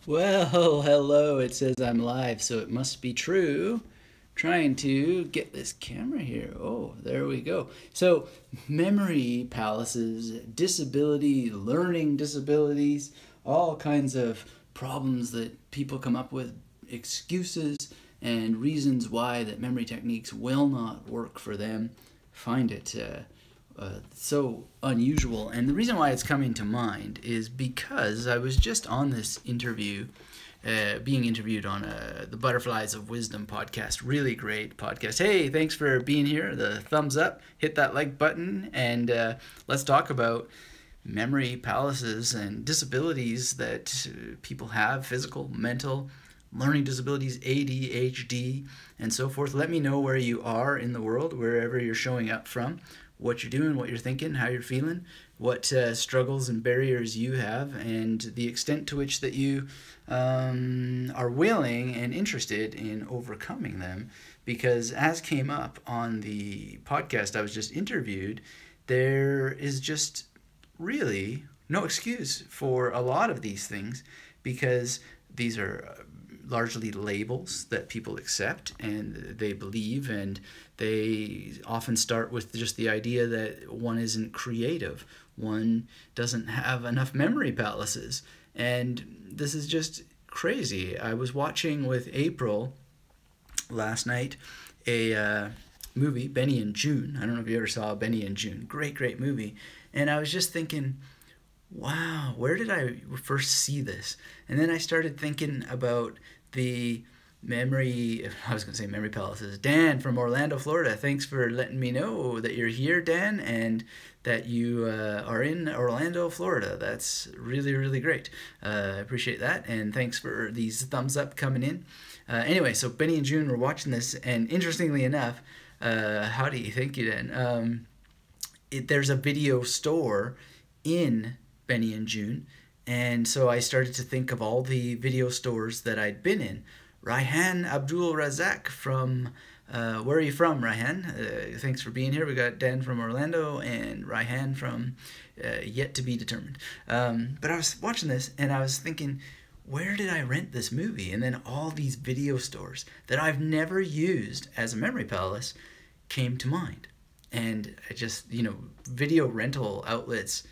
Well, hello. It says I'm live, so it must be true. Trying to get this camera here. Oh, there we go. So, memory palaces, disability, learning disabilities, all kinds of problems that people come up with, excuses and reasons why that memory techniques will not work for them. Find it so unusual. And the reason why it's coming to mind is because I was just on this interview, being interviewed on the Butterflies of Wisdom podcast. Really great podcast. Hey, thanks for being here. The thumbs up, hit that like button, and let's talk about memory palaces and disabilities that people have, physical, mental, learning disabilities, ADHD, and so forth. Let me know where you are in the world, wherever you're showing up from, what you're doing, what you're thinking, how you're feeling, what struggles and barriers you have, and the extent to which that you are willing and interested in overcoming them. Because as came up on the podcast I was just interviewed, there is just really no excuse for a lot of these things, because these are largely labels that people accept and they believe, and they often start with just the idea that one isn't creative, one doesn't have enough memory palaces, and this is just crazy. I was watching with April last night a movie, Benny and June. I don't know if you ever saw Benny and June. Great movie. And I was just thinking, wow, where did I first see this? And then I started thinking about the I was going to say memory palaces. Dan from Orlando, Florida. Thanks for letting me know that you're here, Dan, and that you are in Orlando, Florida. That's really great. I appreciate that, and thanks for these thumbs up coming in. Anyway, so Benny and June were watching this, and interestingly enough, howdy, thank you, Dan. There's a video store in Benny and June, and so I started to think of all the video stores that I'd been in. Raihan Abdul Razak from where are you from, Raihan? Thanks for being here. We got Dan from Orlando and Raihan from yet to be determined. But I was watching this and I was thinking, where did I rent this movie? And then all these video stores that I've never used as a memory palace came to mind. And I just, video rental outlets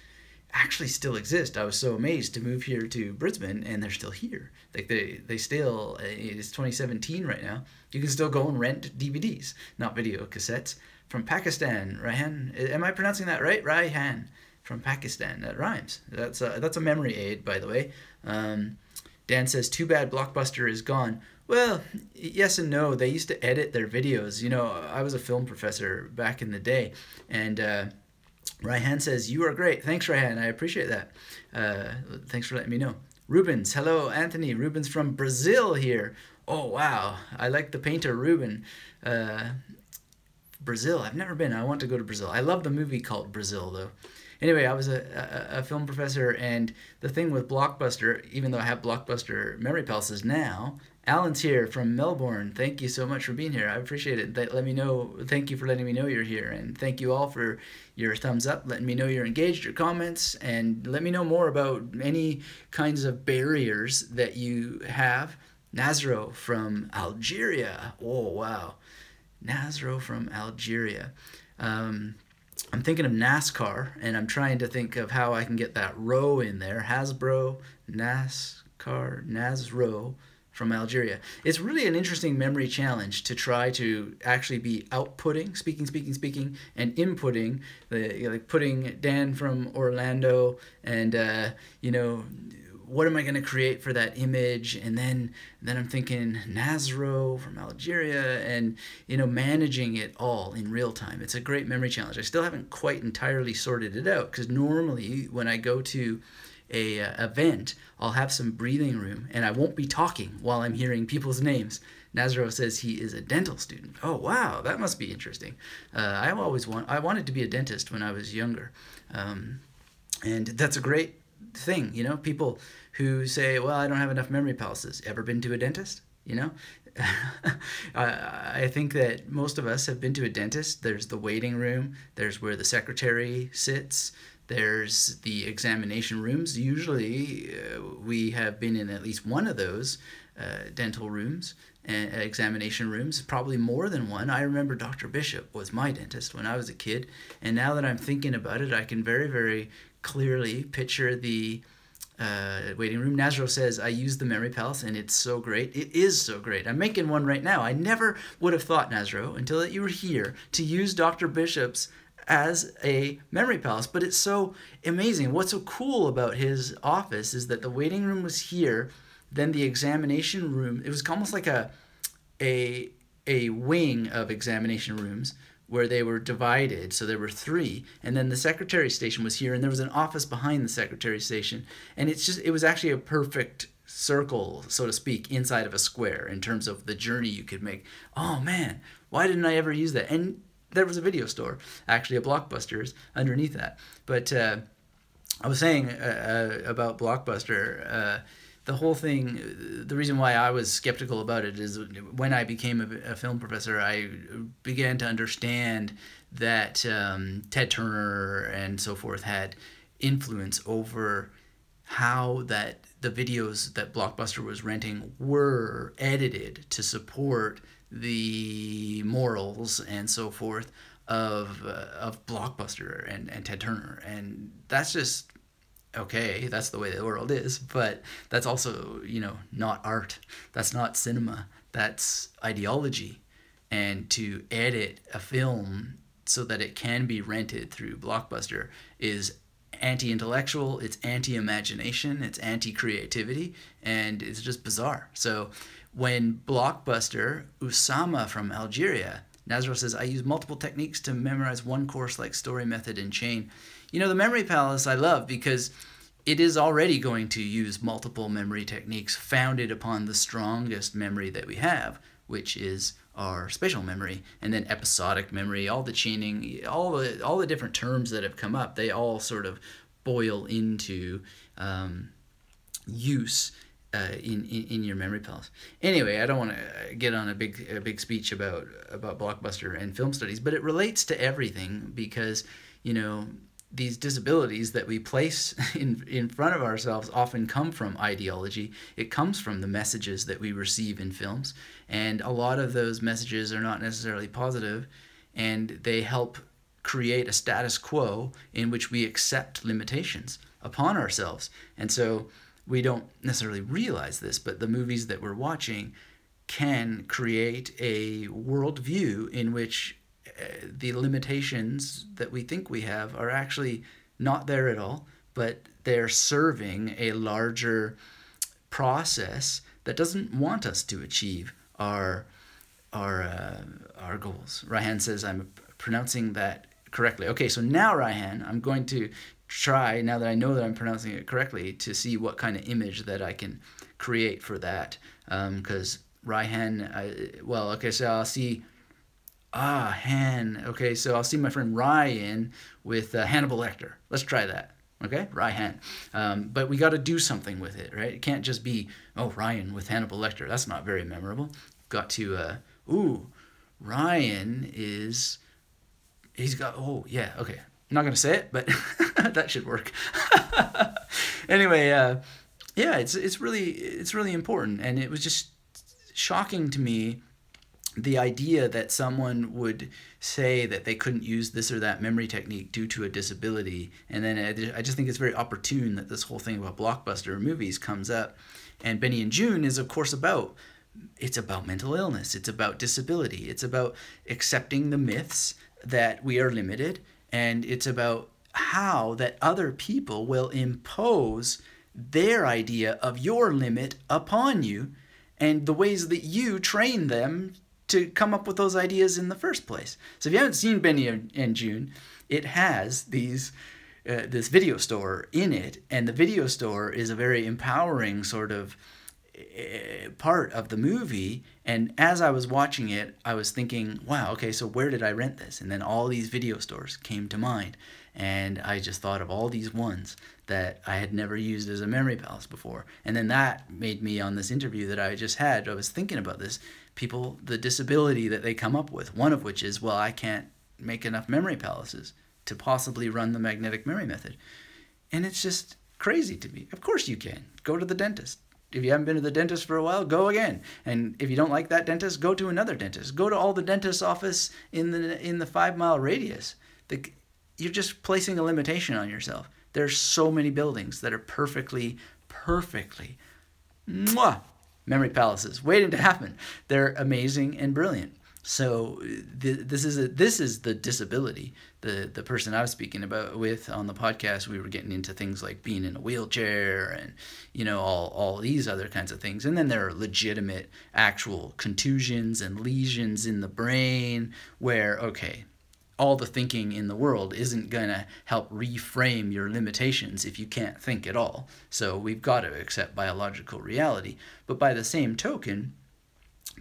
actually still exist. I was so amazed to move here to Brisbane and they're still here. Like they still, it's 2017 right now. You can still go and rent DVDs, not video cassettes, from Pakistan. Raihan, am I pronouncing that right? Raihan from Pakistan. That rhymes. That's a memory aid, by the way. Dan says, too bad Blockbuster is gone. Well, yes and no. They used to edit their videos. I was a film professor back in the day, and Raihan says, you are great. Thanks, Raihan. I appreciate that. Thanks for letting me know. Rubens. Hello, Anthony. Rubens from Brazil here. Oh, wow. I like the painter, Ruben. Brazil. I've never been. I want to go to Brazil. I love the movie called Brazil, though. Anyway, I was a film professor, and the thing with Blockbuster, even though I have Blockbuster memory palaces now, Alan's here from Melbourne. Thank you so much for being here. I appreciate it. Let me know. Thank you for letting me know you're here, and thank you all for your thumbs up, letting me know you're engaged, your comments, and let me know more about any kinds of barriers that you have. Nazro from Algeria. Oh, wow. Nazro from Algeria. I'm thinking of NASCAR, and I'm trying to think of how I can get that row in there. Hasbro, NASCAR, Nazro from Algeria. It's really an interesting memory challenge to try to actually be outputting, speaking, and inputting, like putting Dan from Orlando and, what am I going to create for that image? And then I'm thinking Nazro from Algeria and, managing it all in real time. It's a great memory challenge. I still haven't quite entirely sorted it out, because normally when I go to a event, I'll have some breathing room and I won't be talking while I'm hearing people's names. Nazro says he is a dental student. Oh, wow, that must be interesting. I wanted to be a dentist when I was younger. And that's a great thing, people who say, well, I don't have enough memory palaces. Ever been to a dentist? I think that most of us have been to a dentist. There's the waiting room, there's where the secretary sits, There's the examination rooms. Usually we have been in at least one of those dental rooms, examination rooms, probably more than one. I remember Dr. Bishop was my dentist when I was a kid, and now that I'm thinking about it, I can very, very clearly picture the waiting room. Nazro says, I use the Memory Palace and it's so great. It is so great. I'm making one right now. I never would have thought, Nazro, until that you were here, to use Dr. Bishop's as a Memory Palace, but it's so amazing. What's so cool about his office is that the waiting room was here, then the examination room, it was almost like a wing of examination rooms where they were divided, so there were three, and then the secretary station was here, and there was an office behind the secretary station, and it was actually a perfect circle, so to speak, inside of a square in terms of the journey you could make. Oh man, why didn't I ever use that? And there was a video store, actually a Blockbuster's underneath that. But I was saying about Blockbuster, the whole thing, the reason why I was skeptical about it is when I became a film professor, I began to understand that Ted Turner and so forth had influence over how that the videos that Blockbuster was renting were edited to support the morals and so forth of Blockbuster and Ted Turner. And that's just, okay, that's the way the world is, but that's also, not art. That's not cinema. That's ideology. And to edit a film so that it can be rented through Blockbuster is anti-intellectual, it's anti-imagination, it's anti-creativity, and it's just bizarre. So when Blockbuster, Usama from Algeria, Nazro says, I use multiple techniques to memorize one course like story, method, and chain. The Memory Palace I love because it is already going to use multiple memory techniques founded upon the strongest memory that we have, which is our spatial memory, and then episodic memory, all the chaining, all the different terms that have come up, they all sort of boil into use in your Memory Palace. Anyway, I don't want to get on a big speech about Blockbuster and film studies, but it relates to everything because, these disabilities that we place in front of ourselves often come from ideology. It comes from the messages that we receive in films, and a lot of those messages are not necessarily positive, and they help create a status quo in which we accept limitations upon ourselves. And so we don't necessarily realize this, but the movies that we're watching can create a worldview in which the limitations that we think we have are actually not there at all, but they're serving a larger process that doesn't want us to achieve our goals. Raihan says, I'm pronouncing that correctly. Okay, so now, Raihan, I'm going to try, now that I know that I'm pronouncing it correctly, to see what kind of image that I can create for that. Because Raihan, so I'll see... Han. Okay, so I'll see my friend Ryan with Hannibal Lecter. Let's try that. Okay, Ryan. But we got to do something with it, right? It can't just be, Ryan with Hannibal Lecter. That's not very memorable. Got to, Ryan is, he's got, okay. I'm not going to say it, but that should work. Anyway, it's really important. And it was just shocking to me, the idea that someone would say that they couldn't use this or that memory technique due to a disability. And then I just think it's very opportune that this whole thing about Blockbuster movies comes up. And Benny and June is, of course, about mental illness. It's about disability. It's about accepting the myths that we are limited. And it's about how that other people will impose their idea of your limit upon you and the ways that you train them to come up with those ideas in the first place. So if you haven't seen Benny and June, it has this video store in it, and the video store is a very empowering sort of part of the movie. And as I was watching it, I was thinking, wow, okay, so where did I rent this? And then all these video stores came to mind, and I just thought of all these ones that I had never used as a Memory Palace before. And then that made me, on this interview that I just had, I was thinking about this, people, the disability that they come up with, one of which is, well, I can't make enough Memory Palaces. to possibly run the magnetic memory method. And it's just crazy to me. Of course you can. Go to the dentist. If you haven't been to the dentist for a while, go again. And if you don't like that dentist, go to another dentist. Go to all the dentist's office in the 5-mile radius. You're just placing a limitation on yourself. There's so many buildings that are perfectly memory palaces waiting to happen. They're amazing and brilliant. So this is the disability. The person I was speaking about with on the podcast, we were getting into things like being in a wheelchair and, you know, all these other kinds of things. And then there are legitimate actual contusions and lesions in the brain where, okay, all the thinking in the world isn't going to help reframe your limitations if you can't think at all. So we've got to accept biological reality. But by the same token,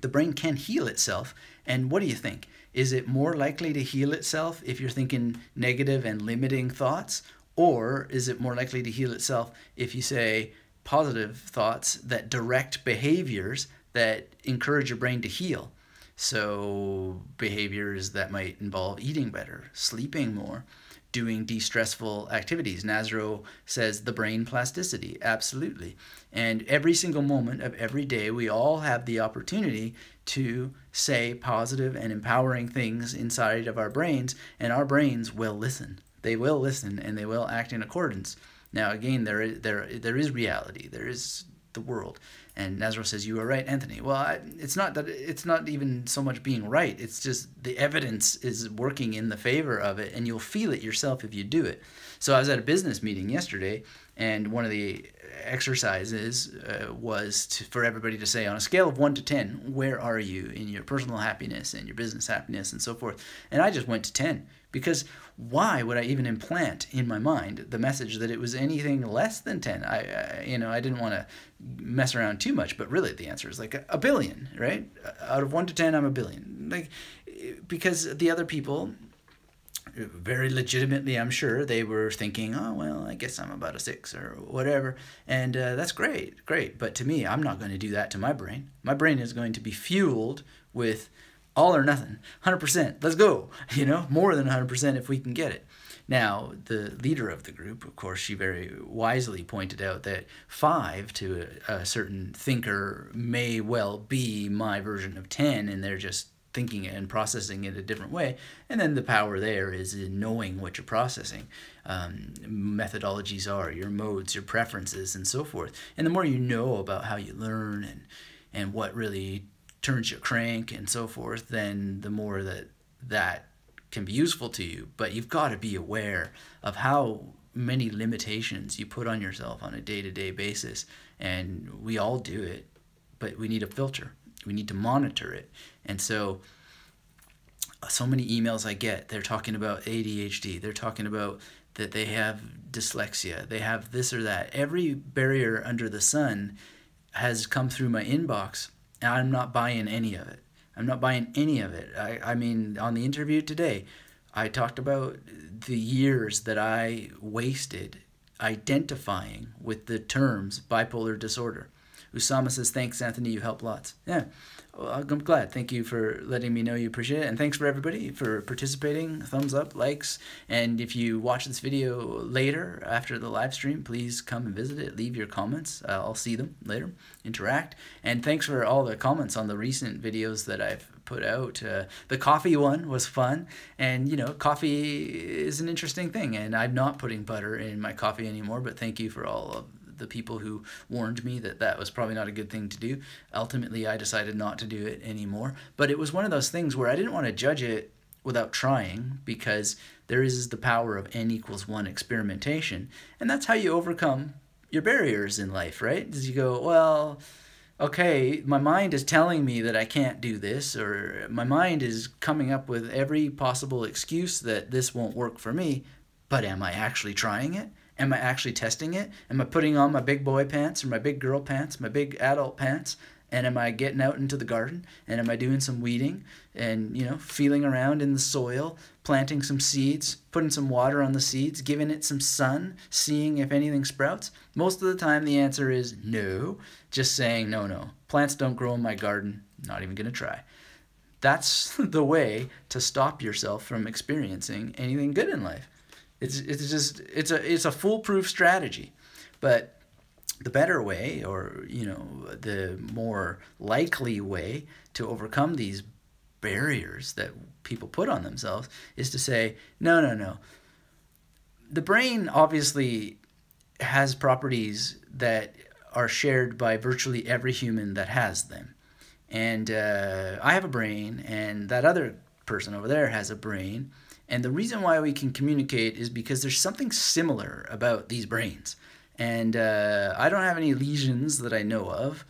the brain can heal itself. And what do you think? Is it more likely to heal itself if you're thinking negative and limiting thoughts? Or is it more likely to heal itself if you say positive thoughts that direct behaviors that encourage your brain to heal? So behaviors that might involve eating better, sleeping more, doing de-stressful activities. Nasro says the brain plasticity, absolutely. And every single moment of every day, we all have the opportunity to say positive and empowering things inside of our brains, and our brains will listen. They will listen, and they will act in accordance. Now, again, there is reality. There is the world. And Nasro says, you are right, Anthony. Well, it's not even so much being right. It's just the evidence is working in the favor of it, and you'll feel it yourself if you do it. So I was at a business meeting yesterday, and one of the exercises was for everybody to say, on a scale of 1 to 10, where are you in your personal happiness and your business happiness and so forth? And I just went to 10. Because why would I even implant in my mind the message that it was anything less than 10? I didn't want to mess around too much, but really the answer is like a billion, right? Out of 1 to 10, I'm a billion. Like, because the other people, very legitimately, I'm sure, they were thinking, oh, well, I guess I'm about a 6 or whatever. And that's great. But to me, I'm not going to do that to my brain. My brain is going to be fueled with all or nothing, 100%, let's go, more than 100% if we can get it. Now, the leader of the group, of course, she very wisely pointed out that 5 to a certain thinker may well be my version of 10, and they're just thinking it and processing it a different way. And then the power there is in knowing what you're processing. Methodologies are your modes, your preferences, and so forth. And the more you know about how you learn and what really turns your crank and so forth, then the more that can be useful to you. But you've got to be aware of how many limitations you put on yourself on a day-to-day basis. And we all do it, but we need a filter. We need to monitor it. And so many emails I get, they're talking about ADHD. They're talking about that they have dyslexia. They have this or that. Every barrier under the sun has come through my inbox. And I'm not buying any of it. I mean, on the interview today, I talked about the years that I wasted identifying with the terms bipolar disorder. Usama says, thanks, Anthony, you help lots. Yeah, well, I'm glad. Thank you for letting me know you appreciate it. And thanks for everybody for participating. Thumbs up, likes. And if you watch this video later after the live stream, please come and visit it. Leave your comments. I'll see them later. Interact. And thanks for all the comments on the recent videos that I've put out. The coffee one was fun. And, coffee is an interesting thing. And I'm not putting butter in my coffee anymore, but thank you for all of the people who warned me that was probably not a good thing to do. Ultimately, I decided not to do it anymore. But it was one of those things where I didn't want to judge it without trying, because there is the power of n=1 experimentation. And that's how you overcome your barriers in life, right? Is you go, well, okay, my mind is telling me that I can't do this, or my mind is coming up with every possible excuse that this won't work for me, but am I actually trying it? Am I actually testing it? Am I putting on my big boy pants or my big girl pants, my big adult pants? And am I getting out into the garden? And am I doing some weeding and, feeling around in the soil, planting some seeds, putting some water on the seeds, giving it some sun, seeing if anything sprouts? Most of the time the answer is no. Just saying no. Plants don't grow in my garden. Not even going to try. that's the way to stop yourself from experiencing anything good in life. It's a foolproof strategy. But the better way, or the more likely way to overcome these barriers that people put on themselves, is to say, no. The brain obviously has properties that are shared by virtually every human that has them. And I have a brain, and that other person over there has a brain. And the reason why we can communicate is because there's something similar about these brains. And I don't have any lesions that I know of,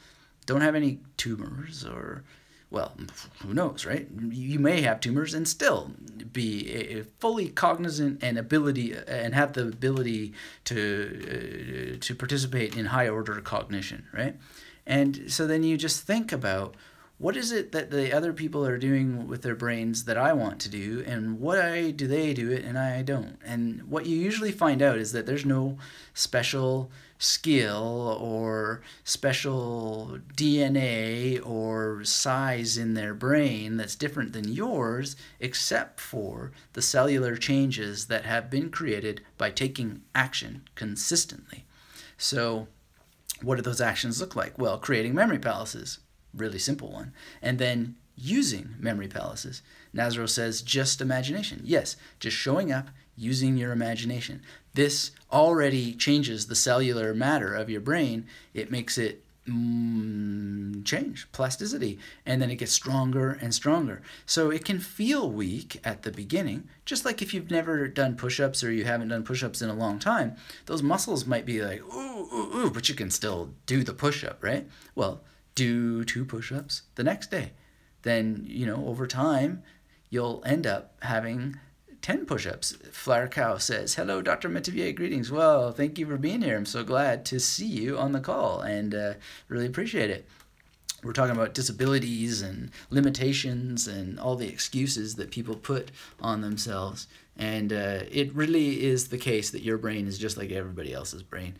don't have any tumors, or, well, who knows, right? You may have tumors and still be fully cognizant and have the ability to participate in high order cognition, right? And so then you just think about, what is it that the other people are doing with their brains that I want to do, and why do they do it and I don't? And what you usually find out is that there's no special skill or special DNA or size in their brain that's different than yours, except for the cellular changes that have been created by taking action consistently. So what do those actions look like? Well, creating memory palaces. Really simple one. And then using memory palaces. Nasro says just imagination. Yes, just showing up, using your imagination. This already changes the cellular matter of your brain. It makes it change, plasticity, and then it gets stronger and stronger. So it can feel weak at the beginning, just like if you've never done push-ups or you haven't done push-ups in a long time. Those muscles might be like, ooh, but you can still do the push-up, right? Well, do 2 push-ups the next day. Then, over time, you'll end up having 10 push-ups. Flower Cow says, hello, Dr. Metivier, greetings. Well, thank you for being here. I'm so glad to see you on the call, and really appreciate it. We're talking about disabilities and limitations and all the excuses that people put on themselves. And it really is the case that your brain is just like everybody else's brain.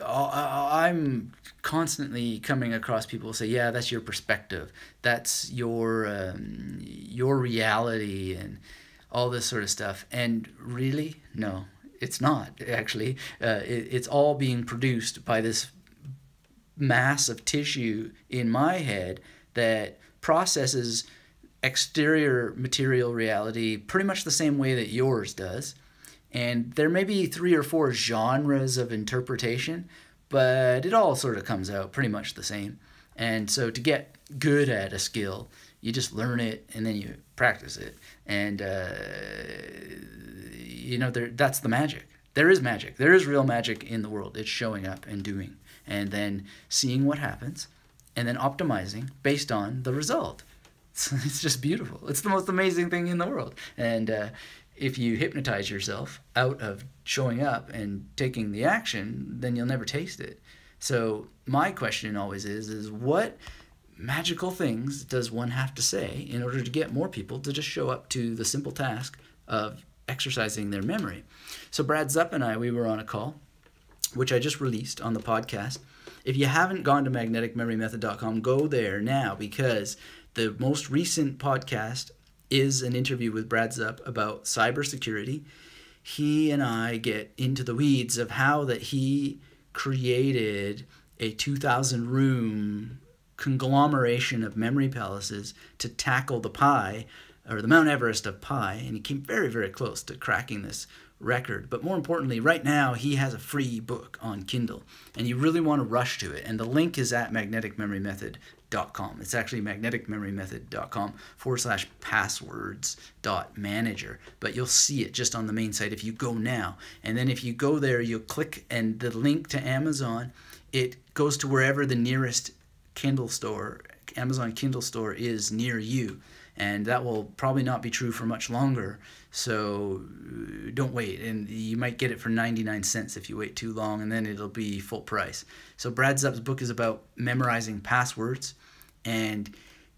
I'm constantly coming across people who say, yeah, that's your perspective. That's your reality and all this sort of stuff. And really, no, it's not, actually. It's all being produced by this mass of tissue in my head that processes exterior material reality pretty much the same way that yours does. And there may be 3 or 4 genres of interpretation, but it all sort of comes out pretty much the same. And so to get good at a skill, you just learn it and then you practice it. And, that's the magic. There is magic. There is real magic in the world. It's showing up and doing, and then seeing what happens, and then optimizing based on the result. It's just beautiful. It's the most amazing thing in the world. And if you hypnotize yourself out of showing up and taking the action, then you'll never taste it. So my question always is what magical things does one have to say in order to get more people to just show up to the simple task of exercising their memory? So Brad Zupp and I, we were on a call, which I just released on the podcast. If you haven't gone to magneticmemorymethod.com, go there now, because the most recent podcast is an interview with Brad Zupp about cybersecurity. He and I get into the weeds of how that he created a 2,000-room conglomeration of memory palaces to tackle the Pi, or the Mount Everest of Pi, and he came very, very close to cracking this record. But more importantly, right now he has a free book on Kindle, and you really want to rush to it. And the link is at magneticmemorymethod.com. It's actually magneticmemorymethod.com/passwords.manager, but you'll see it just on the main site if you go now. And then if you go there, you'll click, and the link to Amazon, it goes to wherever the nearest Kindle store, Amazon Kindle store, is near you. And that will probably not be true for much longer, so don't wait. And you might get it for 99 cents if you wait too long, and then it'll be full price. So Brad Zupp's book is about memorizing passwords, and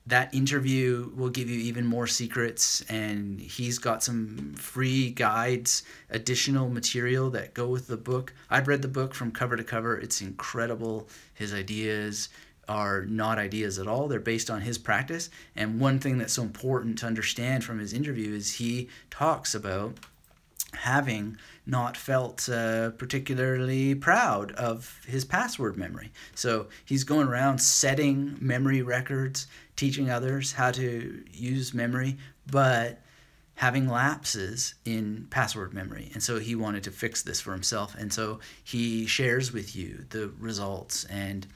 that interview will give you even more secrets, and he's got some free guides, additional material that go with the book. I've read the book from cover to cover. It's incredible. His ideas are not ideas at all. They're based on his practice. And one thing that's so important to understand from his interview is he talks about having not felt particularly proud of his password memory. So he's going around setting memory records, teaching others how to use memory, but having lapses in password memory. And so he wanted to fix this for himself. And so he shares with you the results, and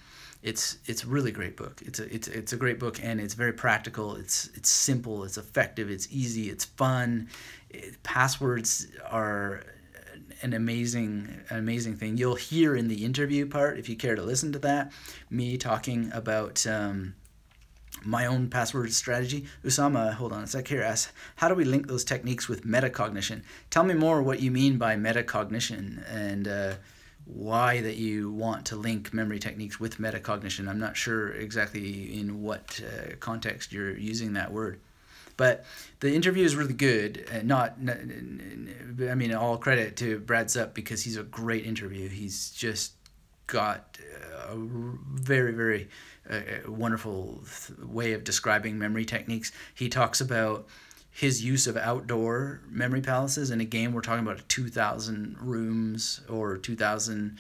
it's a really great book. It's a great book, and it's very practical. It's simple, it's effective, it's easy, it's fun. Passwords are an amazing thing. You'll hear in the interview part, if you care to listen to that, me talking about my own password strategy. Usama, hold on a sec here, asks, how do we link those techniques with metacognition? Tell me more what you mean by metacognition, and why that you want to link memory techniques with metacognition. I'm not sure exactly in what context you're using that word. But the interview is really good. I mean, all credit to Brad Zupp, because he's a great interview. He's just got a very, very wonderful way of describing memory techniques. He talks about his use of outdoor memory palaces. And again, we're talking about 2,000 rooms or 2,000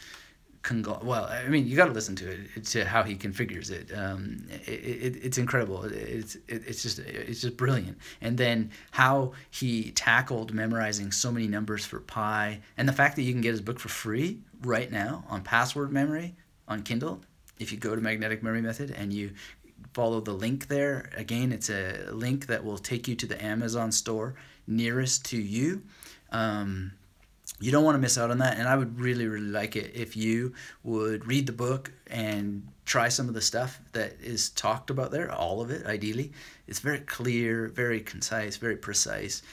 well, I mean, you got to listen to it, to how he configures it. It's incredible. It's just brilliant. And then how he tackled memorizing so many numbers for pi, and the fact that you can get his book for free right now on password memory on Kindle. If you go to Magnetic Memory Method and you follow the link there, again, it's a link that will take you to the Amazon store nearest to you. You don't want to miss out on that, and I would really, really like it if you would read the book and try some of the stuff that is talked about there, all of it, ideally. It's very clear, very concise, very precise,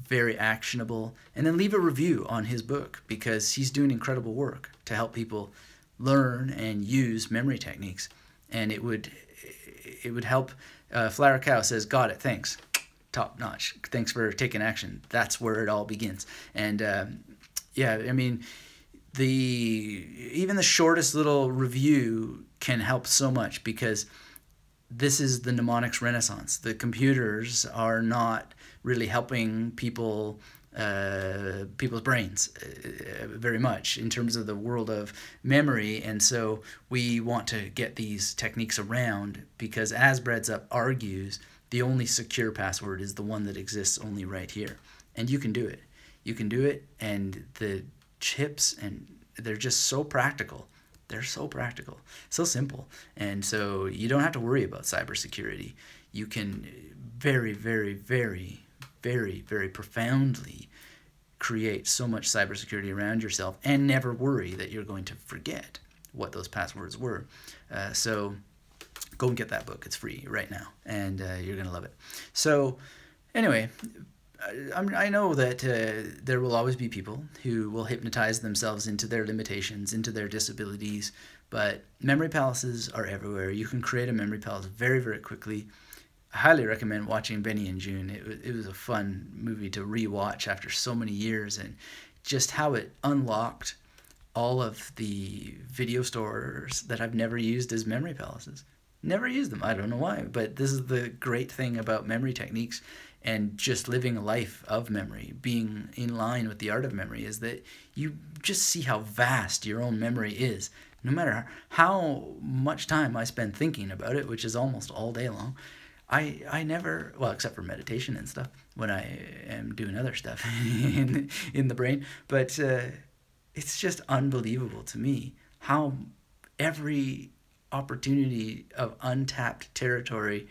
very actionable. And then leave a review on his book, because he's doing incredible work to help people learn and use memory techniques. And it would help. Flower Cow says, got it, thanks. Top notch. Thanks for taking action. That's where it all begins. And yeah, I mean, even the shortest little review can help so much, because this is the mnemonics renaissance. The computers are not really helping people's brains very much in terms of the world of memory. And so we want to get these techniques around, because as Brad Zupp argues, the only secure password is the one that exists only right here. And you can do it. You can do it, and the chips, and they're just so practical. They're so practical, so simple. And so you don't have to worry about cybersecurity. You can very, very, very, very, very profoundly create so much cybersecurity around yourself and never worry that you're going to forget what those passwords were. So go and get that book. It's free right now, and you're going to love it. So anyway, I know that there will always be people who will hypnotize themselves into their limitations, into their disabilities, but memory palaces are everywhere. You can create a memory palace very, very quickly. I highly recommend watching Benny and June. It was a fun movie to rewatch after so many years, and just how it unlocked all of the video stores that I've never used as memory palaces. Never used them. I don't know why, but this is the great thing about memory techniques and just living a life of memory, being in line with the art of memory, is that you just see how vast your own memory is. No matter how much time I spend thinking about it, which is almost all day long, I never, well, except for meditation and stuff, when I am doing other stuff in the brain, but it's just unbelievable to me how every opportunity of untapped territory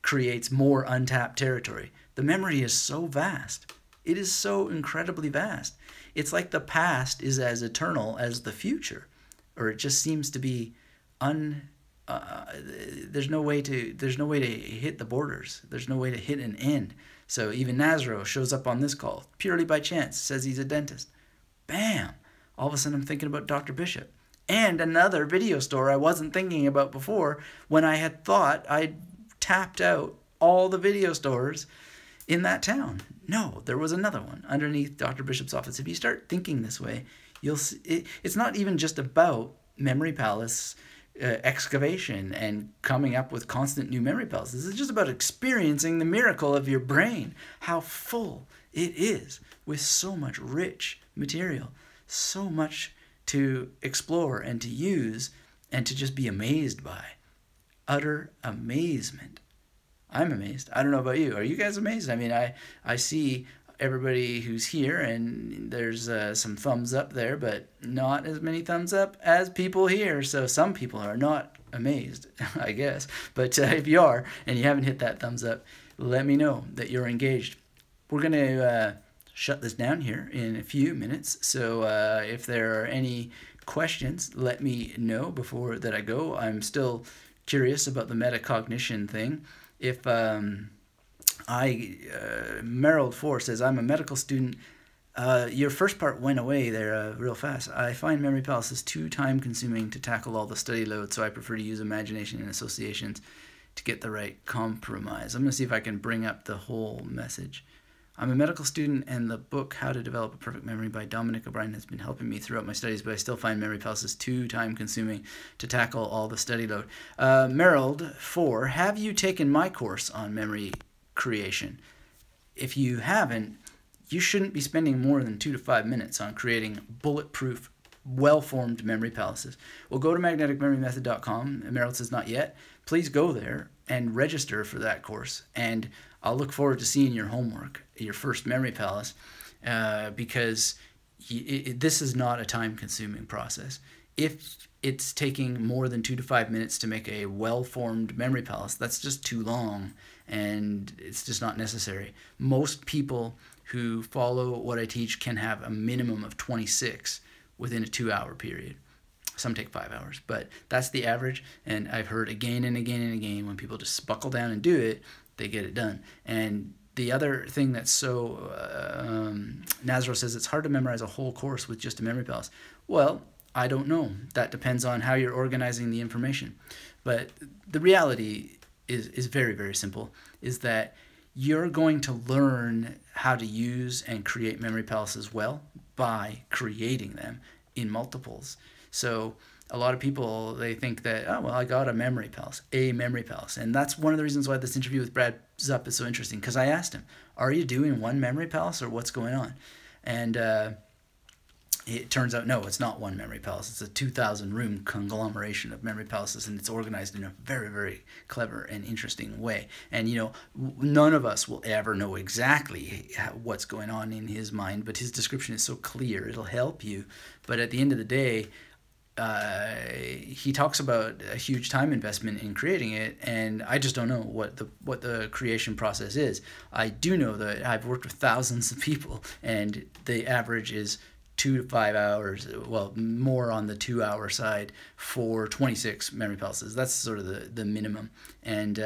creates more untapped territory. The memory is so vast. It is so incredibly vast. It's like the past is as eternal as the future, or it just seems to be there's no way to hit the borders. There's no way to hit an end. So even Nazaro shows up on this call purely by chance, says he's a dentist. Bam! All of a sudden I'm thinking about Dr. Bishop. And another video store I wasn't thinking about before, when I had thought I'd tapped out all the video stores in that town. No, there was another one underneath Dr. Bishop's office. If you start thinking this way, you'll see it's not even just about memory palace excavation and coming up with constant new memory palaces. This is just about experiencing the miracle of your brain, how full it is with so much rich material, so much to explore and to use and to just be amazed by. Utter amazement. I'm amazed. I don't know about you. Are you guys amazed? I mean, I see everybody who's here, and there's some thumbs up there, but not as many thumbs up as people here. So some people are not amazed, I guess. But if you are, and you haven't hit that thumbs up, let me know that you're engaged. We're going to shut this down here in a few minutes. So if there are any questions, let me know before that I go. I'm still curious about the metacognition thing. If Merrill 4 says, I'm a medical student. Your first part went away there real fast. I find memory palaces too time consuming to tackle all the study load, so I prefer to use imagination and associations to get the right compromise. I'm going to see if I can bring up the whole message. I'm a medical student, and the book How to Develop a Perfect Memory by Dominic O'Brien has been helping me throughout my studies, but I still find memory palaces too time-consuming to tackle all the study load. Merrill 4, have you taken my course on memory creation? If you haven't, you shouldn't be spending more than 2 to 5 minutes on creating bulletproof, well-formed memory palaces. Well, go to magneticmemorymethod.com. Merrill says not yet. Please go there and register for that course, and I'll look forward to seeing your homework, your first memory palace, because this is not a time-consuming process. If it's taking more than 2 to 5 minutes to make a well-formed memory palace, that's just too long, and it's just not necessary. Most people who follow what I teach can have a minimum of 26 within a 2-hour period. Some take 5 hours, but that's the average, and I've heard again and again and again, when people just buckle down and do it, they get it done. And the other thing that's so, Nazro says it's hard to memorize a whole course with just a memory palace. Well, I don't know. That depends on how you're organizing the information. But the reality is very, very simple, is that you're going to learn how to use and create memory palaces well by creating them in multiples. So a lot of people, they think that, oh, well, I got a memory palace. And that's one of the reasons why this interview with Brad Zupp is so interesting, because I asked him, are you doing one memory palace or what's going on? And it turns out, no, it's not one memory palace. It's a 2,000-room conglomeration of memory palaces, and it's organized in a very, very clever and interesting way. And, you know, none of us will ever know exactly what's going on in his mind, but his description is so clear, it'll help you. But at the end of the day, he talks about a huge time investment in creating it, and I just don't know what the creation process is. I do know that I've worked with thousands of people, and the average is 2 to 5 hours, well, more on the 2-hour side for 26 memory palaces. That's sort of the minimum, and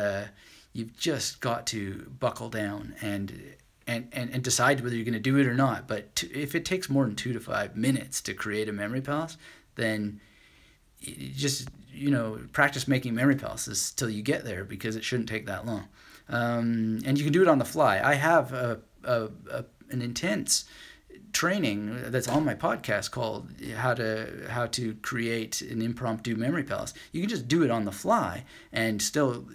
you've just got to buckle down and decide whether you're going to do it or not. But if it takes more than 2 to 5 minutes to create a memory palace, then just, you know, practice making memory palaces till you get there, because it shouldn't take that long. And you can do it on the fly. I have an intense training that's on my podcast called how to create an impromptu memory palace. You can just do it on the fly and still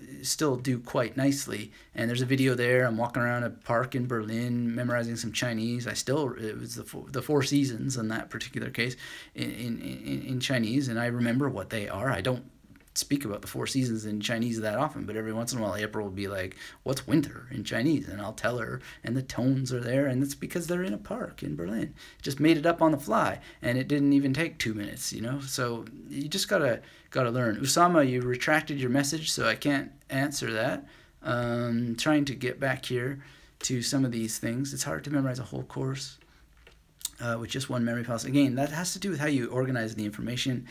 do quite nicely. And there's a video there. I'm walking around a park in Berlin memorizing some Chinese. It was the Four Seasons in that particular case in Chinese, and I remember what they are. I don't speak about the Four Seasons in Chinese that often, but every once in a while April will be like, what's winter in Chinese? And I'll tell her, and the tones are there, and it's because they're in a park in Berlin. Just made it up on the fly, and it didn't even take 2 minutes, you know? So you just gotta learn. Usama, you retracted your message, so I can't answer that. Trying to get back here to some of these things. It's hard to memorize a whole course with just one memory palace. Again, that has to do with how you organize the information.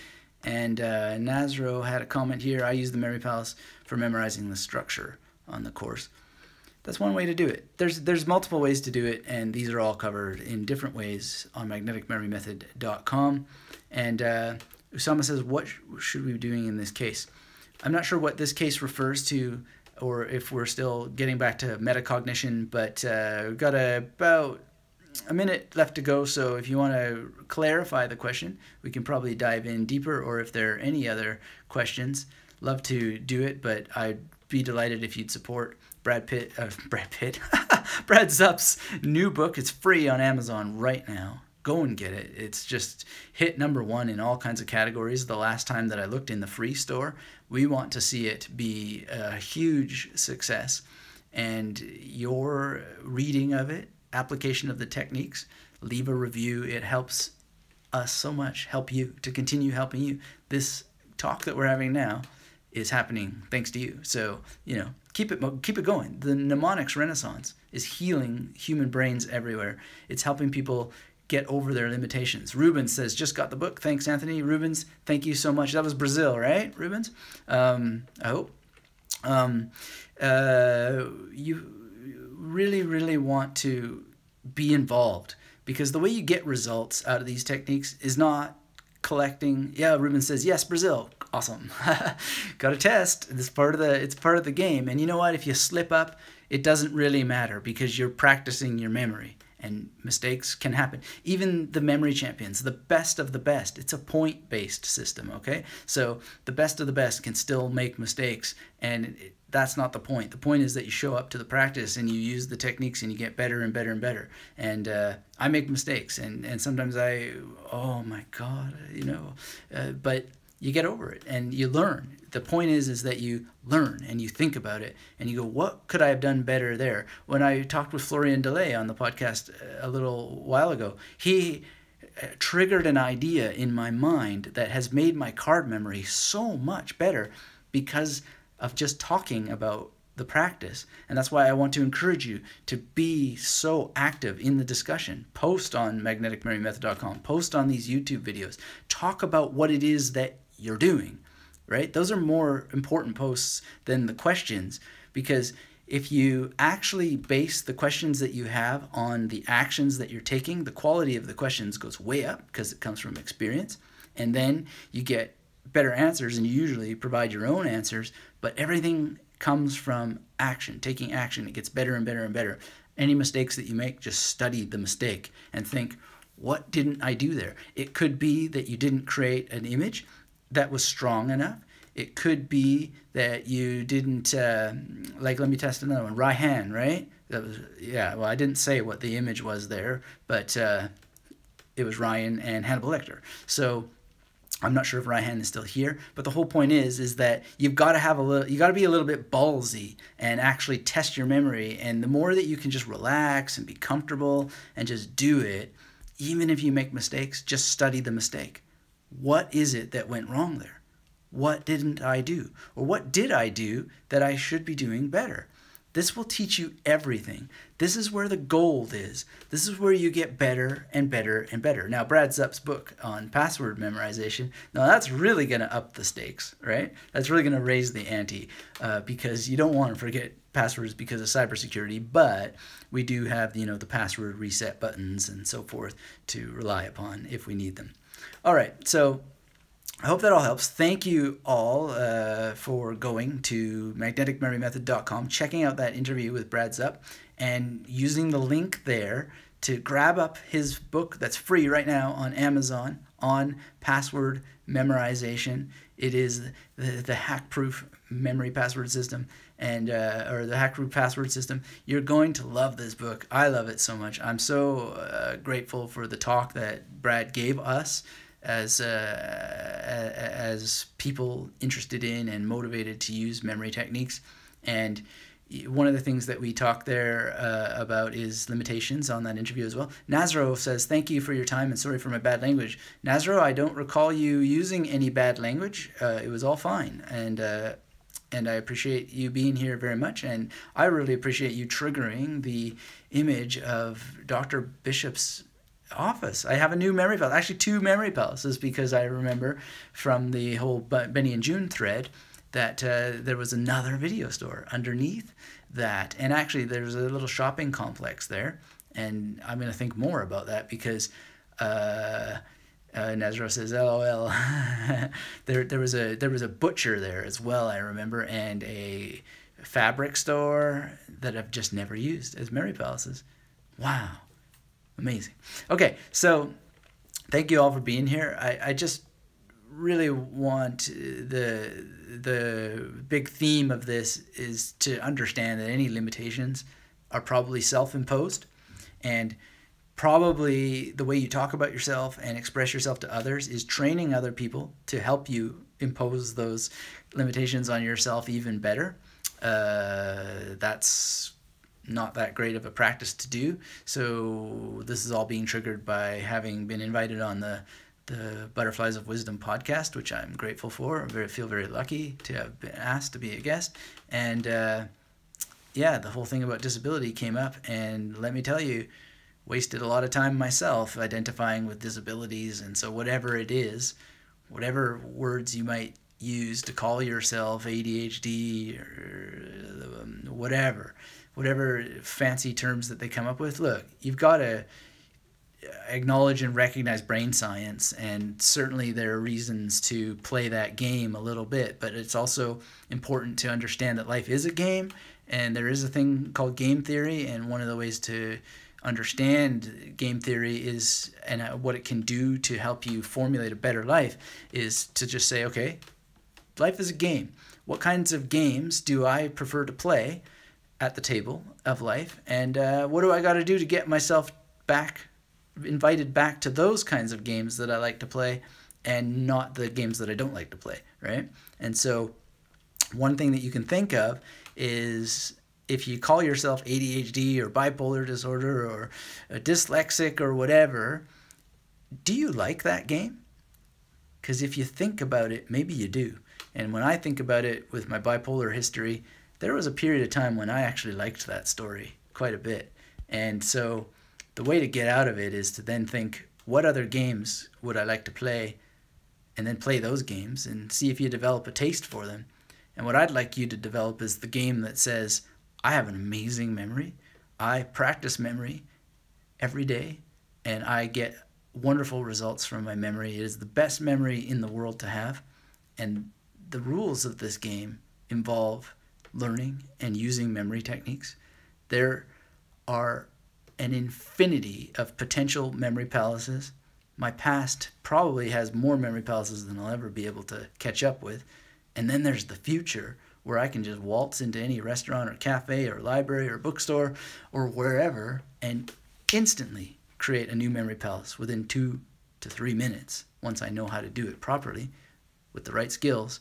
And Nazro had a comment here. I use the memory palace for memorizing the structure on the course. That's one way to do it. There's multiple ways to do it, and these are all covered in different ways on magneticmemorymethod.com. And Usama says, what should we be doing in this case? I'm not sure what this case refers to, or if we're still getting back to metacognition, but we've got about a minute left to go, so if you want to clarify the question, we can probably dive in deeper, or if there are any other questions, love to do it, but I'd be delighted if you'd support Brad Zupp's new book. It's free on Amazon right now. Go and get it. It's just hit #1 in all kinds of categories the last time that I looked in the free store. We want to see it be a huge success. And your reading of it, application of the techniques, leave a review. It helps us so much, help you to continue helping you. This talk that we're having now is happening thanks to you. So, keep it going. The mnemonics renaissance is healing human brains everywhere. It's helping people get over their limitations. Rubens says, just got the book. Thanks, Anthony. Rubens, thank you so much. That was Brazil, right, Rubens? I hope. You really, really want to be involved, because the way you get results out of these techniques is not collecting. Yeah, Rubens says, yes, Brazil. Awesome. Got a test. It's part of the game. And you know what? If you slip up, it doesn't really matter, because you're practicing your memory. And mistakes can happen. Even the memory champions, the best of the best, it's a point-based system, okay? So the best of the best can still make mistakes, and that's not the point. The point is that you show up to the practice and you use the techniques and you get better and better and better. And I make mistakes, and sometimes oh my God, but you get over it and you learn. The point is that you learn and you think about it and you go, what could I have done better there? When I talked with Florian Delay on the podcast a little while ago, he triggered an idea in my mind that has made my card memory so much better because of just talking about the practice. And that's why I want to encourage you to be so active in the discussion. Post on magneticmemorymethod.com, post on these YouTube videos, talk about what it is that you're doing, right? Those are more important posts than the questions, because if you actually base the questions that you have on the actions that you're taking, the quality of the questions goes way up because it comes from experience, and then you get better answers, and you usually provide your own answers, but everything comes from action, taking action. It gets better and better and better. Any mistakes that you make, just study the mistake and think, what didn't I do there? It could be that you didn't create an image that was strong enough. It could be that you didn't, let me test another one. Raihan, right? I didn't say what the image was there, but it was Ryan and Hannibal Lecter. So I'm not sure if Raihan is still here, but the whole point is that you've got to be a little bit ballsy and actually test your memory. And the more that you can just relax and be comfortable and just do it, even if you make mistakes, just study the mistake. What is it that went wrong there? What didn't I do? Or what did I do that I should be doing better? This will teach you everything. This is where the gold is. This is where you get better and better and better. Now, Brad Zupp's book on password memorization, now that's really going to up the stakes, right? That's really going to raise the ante because you don't want to forget passwords because of cybersecurity, but we do have, the password reset buttons and so forth to rely upon if we need them. All right, so I hope that all helps. Thank you all for going to magneticmemorymethod.com, checking out that interview with Brad Zupp, and using the link there to grab up his book that's free right now on Amazon on password memorization. It is the hack-proof memory password system, and or the hack-proof password system. You're going to love this book. I love it so much. I'm so grateful for the talk that Brad gave us as people interested in and motivated to use memory techniques. And one of the things that we talked there about is limitations on that interview as well. Nazro says, thank you for your time and sorry for my bad language. Nazro, I don't recall you using any bad language. It was all fine. And I appreciate you being here very much. And I really appreciate you triggering the image of Dr. Bishop's office. I have a new memory palace, actually 2 memory palaces, because I remember from the whole Benny and June thread that there was another video store underneath that, and actually there's a little shopping complex there, and I'm going to think more about that because Nazro says, LOL. there was a butcher there as well, I remember, and a fabric store that I've just never used as memory palaces. Wow. Amazing. Okay, so thank you all for being here. I just really want the big theme of this is to understand that any limitations are probably self-imposed, and probably the way you talk about yourself and express yourself to others is training other people to help you impose those limitations on yourself even better. That's not that great of a practice to do. So this is all being triggered by having been invited on the Butterflies of Wisdom podcast, which I'm grateful for. I feel very lucky to have been asked to be a guest. And yeah, the whole thing about disability came up, and let me tell you, wasted a lot of time myself identifying with disabilities. And so whatever it is, whatever words you might use to call yourself ADHD or whatever fancy terms that they come up with, look, you've got to acknowledge and recognize brain science, and certainly there are reasons to play that game a little bit, but it's also important to understand that life is a game, and there is a thing called game theory, and one of the ways to understand game theory is, and what it can do to help you formulate a better life, is to just say, okay, life is a game. What kinds of games do I prefer to play at the table of life, and what do I got to do to get myself invited back to those kinds of games that I like to play, and not the games that I don't like to play, right? And so one thing that you can think of is, if you call yourself ADHD or bipolar disorder or a dyslexic or whatever, do you like that game? Because if you think about it, maybe you do. And when I think about it with my bipolar history, there was a period of time when I actually liked that story quite a bit. And so the way to get out of it is to then think, what other games would I like to play? And then play those games and see if you develop a taste for them. And what I'd like you to develop is the game that says, I have an amazing memory. I practice memory every day, and I get wonderful results from my memory. It is the best memory in the world to have. And the rules of this game involve learning and using memory techniques. There are an infinity of potential memory palaces. My past probably has more memory palaces than I'll ever be able to catch up with. And then there's the future, where I can just waltz into any restaurant or cafe or library or bookstore or wherever and instantly create a new memory palace within 2 to 3 minutes, once I know how to do it properly with the right skills.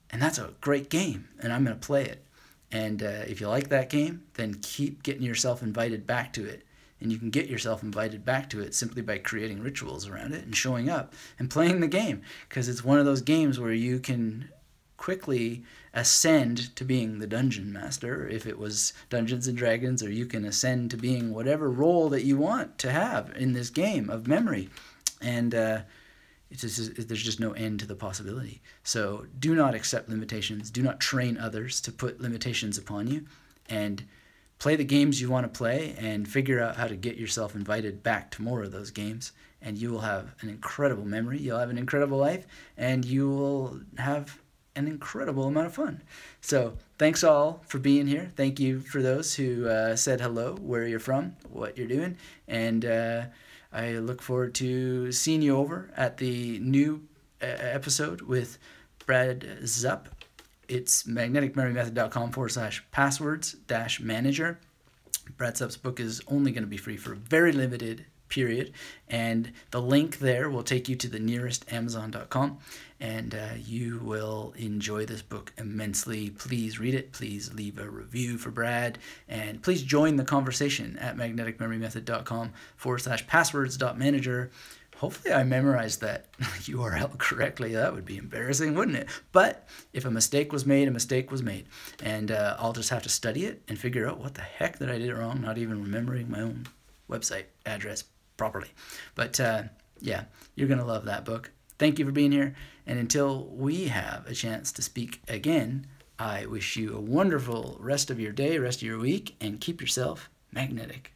And that's a great game, and I'm going to play it. And if you like that game, then keep getting yourself invited back to it. And you can get yourself invited back to it simply by creating rituals around it and showing up and playing the game, because it's one of those games where you can quickly ascend to being the dungeon master if it was Dungeons and Dragons, or you can ascend to being whatever role that you want to have in this game of memory. And there's just no end to the possibility. So do not accept limitations. Do not train others to put limitations upon you, and play the games you want to play and figure out how to get yourself invited back to more of those games, and you will have an incredible memory. You'll have an incredible life, and you will have an incredible amount of fun. So thanks all for being here. Thank you for those who said hello, where you're from, what you're doing, and I look forward to seeing you over at the new episode with Brad Zupp. It's magneticmemorymethod.com/passwords-manager. Brad Zupp's book is only going to be free for a very limited period, and the link there will take you to the nearest Amazon.com, and you will enjoy this book immensely. Please read it. Please leave a review for Brad, and please join the conversation at magneticmemorymethod.com/passwords-manager. Hopefully I memorized that URL correctly. That would be embarrassing, wouldn't it? But if a mistake was made, a mistake was made. And I'll just have to study it and figure out what the heck that I did wrong, not even remembering my own website address properly. But yeah, you're going to love that book. Thank you for being here. And until we have a chance to speak again, I wish you a wonderful rest of your day, rest of your week, and keep yourself magnetic.